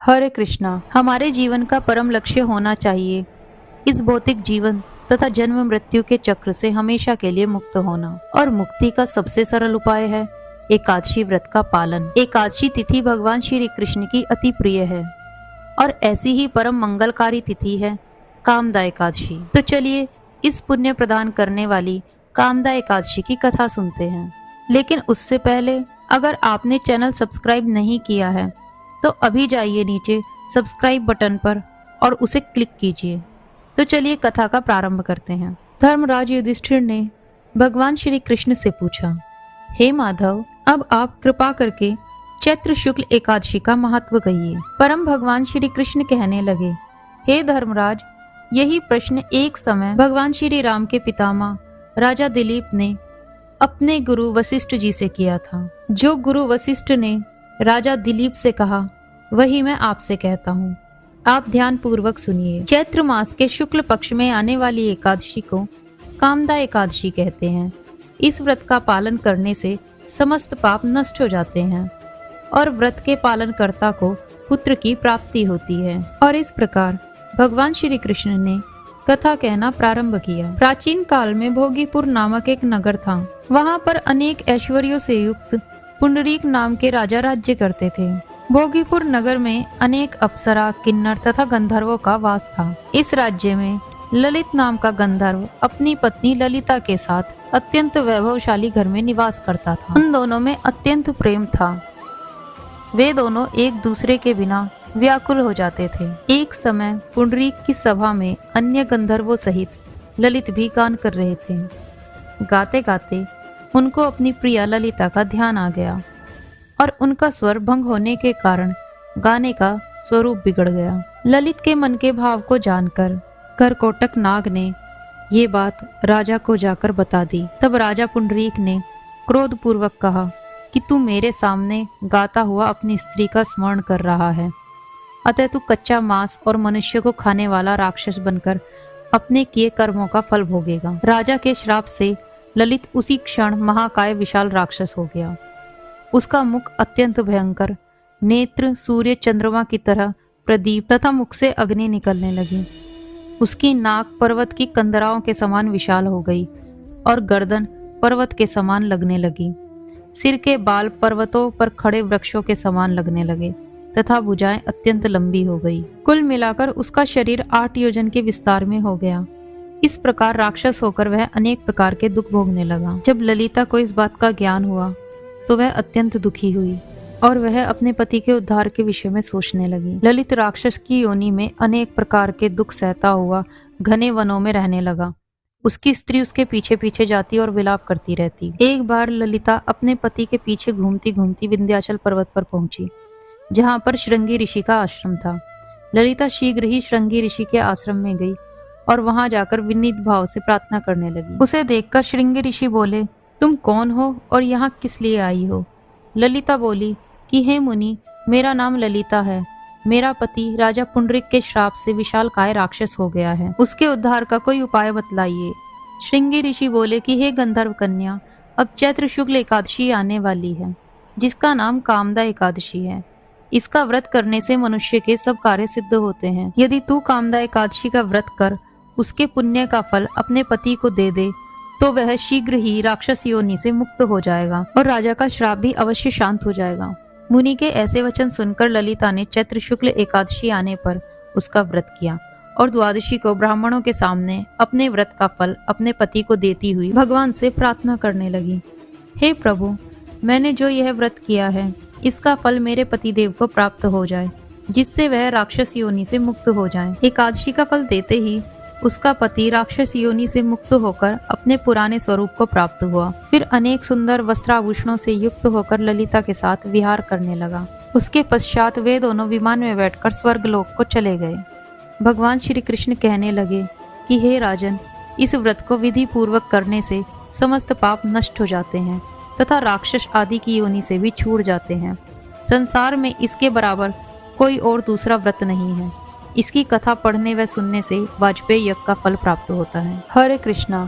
हरे कृष्णा। हमारे जीवन का परम लक्ष्य होना चाहिए इस भौतिक जीवन तथा जन्म मृत्यु के चक्र से हमेशा के लिए मुक्त होना, और मुक्ति का सबसे सरल उपाय है एकादशी व्रत का पालन। एकादशी तिथि भगवान श्री कृष्ण की अति प्रिय है और ऐसी ही परम मंगलकारी तिथि है कामदा एकादशी। तो चलिए इस पुण्य प्रदान करने वाली कामदा एकादशी की कथा सुनते हैं। लेकिन उससे पहले अगर आपने चैनल सब्सक्राइब नहीं किया है तो अभी जाइए नीचे सब्सक्राइब बटन पर और उसे क्लिक कीजिए। तो चलिए कथा का प्रारंभ करते हैं। धर्मराज युधिष्ठिर ने भगवान श्री कृष्ण से पूछा, हे माधव, अब आप कृपा करके चैत्र शुक्ल एकादशी का महत्व कहिए। परम भगवान श्री कृष्ण कहने लगे, हे धर्मराज, यही प्रश्न एक समय भगवान श्री राम के पितामह राजा दिलीप ने अपने गुरु वशिष्ठ जी से किया था। जो गुरु वशिष्ठ ने राजा दिलीप से कहा वही मैं आपसे कहता हूँ। आप ध्यान पूर्वक सुनिए। चैत्र मास के शुक्ल पक्ष में आने वाली एकादशी को कामदा एकादशी कहते हैं। इस व्रत का पालन करने से समस्त पाप नष्ट हो जाते हैं और व्रत के पालन कर्ता को पुत्र की प्राप्ति होती है। और इस प्रकार भगवान श्री कृष्ण ने कथा कहना प्रारंभ किया। प्राचीन काल में भोगीपुर नामक एक नगर था। वहां पर अनेक ऐश्वर्यों से युक्त पुंडरीक नाम के राजा राज्य करते थे। भोगीपुर नगर में अनेक अप्सरा, किन्नर तथा गंधर्वों का वास था। इस राज्य में ललित नाम का गंधर्व अपनी पत्नी ललिता के साथ अत्यंत वैभवशाली घर में निवास करता था। उन दोनों में अत्यंत प्रेम था। वे दोनों एक दूसरे के बिना व्याकुल हो जाते थे। एक समय पुंडरीक की सभा में अन्य गंधर्वों सहित ललित भी गान कर रहे थे। गाते गाते उनको अपनी प्रिया ललिता का ध्यान आ गया और उनका स्वर भंग होने के कारण गाने का स्वरूप बिगड़ गया। ललित के मन के भाव को जानकर करकोटक नाग ने ये बात राजा को जाकर बता दी। तब राजा पुंडरीक ने क्रोधपूर्वक कहा कि तू मेरे सामने गाता हुआ अपनी स्त्री का स्मरण कर रहा है, अतः तू कच्चा मांस और मनुष्य को खाने वाला राक्षस बनकर अपने किए कर्मों का फल भोगेगा। राजा के श्राप से ललित उसी क्षण महाकाय विशाल राक्षस हो गया। उसका मुख अत्यंत भयंकर, नेत्र सूर्य चंद्रमा की तरह प्रदीप तथा मुख से अग्नि निकलने लगी। उसकी नाक पर्वत की कंदराओं के समान विशाल हो गई और गर्दन पर्वत के समान लगने लगी। सिर के बाल पर्वतों पर खड़े वृक्षों के समान लगने लगे तथा भुजाएं अत्यंत लंबी हो गई। कुल मिलाकर उसका शरीर 8 योजन के विस्तार में हो गया। इस प्रकार राक्षस होकर वह अनेक प्रकार के दुख भोगने लगा। जब ललिता को इस बात का ज्ञान हुआ तो वह अत्यंत दुखी हुई और वह अपने पति के उद्धार के विषय में सोचने लगी। ललित राक्षस की योनि में अनेक प्रकार के दुख सहता हुआ घने वनों में रहने लगा। उसकी स्त्री उसके पीछे पीछे जाती और विलाप करती रहती। एक बार ललिता अपने पति के पीछे घूमती घूमती विंध्याचल पर्वत पर पहुंची, जहां पर श्रृंगी ऋषि का आश्रम था। ललिता शीघ्र ही श्रृंगी ऋषि के आश्रम में गई और वहां जाकर विनीत भाव से प्रार्थना करने लगी। उसे देखकर श्रृंगी ऋषि बोले, तुम कौन हो और यहाँ किस लिए आई हो? ललिता बोली कि हे मुनि, मेरा नाम ललिता है। मेरा पति राजा पुंडरीक के श्राप से विशाल काय राक्षस हो गया है। उसके उद्धार का कोई उपाय बतलाइए। श्रृंगी ऋषि बोले कि हे गंधर्व कन्या, अब चैत्र शुक्ल एकादशी आने वाली है, जिसका नाम कामदा एकादशी है। इसका व्रत करने से मनुष्य के सब कार्य सिद्ध होते हैं। यदि तू कामदा एकादशी का व्रत कर उसके पुण्य का फल अपने पति को दे दे तो वह शीघ्र ही राक्षस योनि से मुक्त हो जाएगा और राजा का श्राप भी अवश्य शांत हो जाएगा। मुनि के ऐसे वचन सुनकर ललिता ने चैत्र शुक्ल एकादशी आने पर उसका व्रत किया और द्वादशी को ब्राह्मणों के सामने अपने व्रत का फल अपने पति को देती हुई भगवान से प्रार्थना करने लगी, हे प्रभु, मैंने जो यह व्रत किया है इसका फल मेरे पतिदेव को प्राप्त हो जाए, जिससे वह राक्षस योनि से मुक्त हो जाए। एकादशी का फल देते ही उसका पति राक्षस योनि से मुक्त होकर अपने पुराने स्वरूप को प्राप्त हुआ। फिर अनेक सुंदर वस्त्राभूषणों से युक्त होकर ललिता के साथ विहार करने लगा। उसके पश्चात वे दोनों विमान में बैठकर स्वर्गलोक को चले गए। भगवान श्री कृष्ण कहने लगे कि हे राजन, इस व्रत को विधि पूर्वक करने से समस्त पाप नष्ट हो जाते हैं तथा राक्षस आदि की योनि से भी छूट जाते हैं। संसार में इसके बराबर कोई और दूसरा व्रत नहीं है। इसकी कथा पढ़ने व सुनने से वाजपेयी यज्ञ का फल प्राप्त होता है। हरे कृष्णा।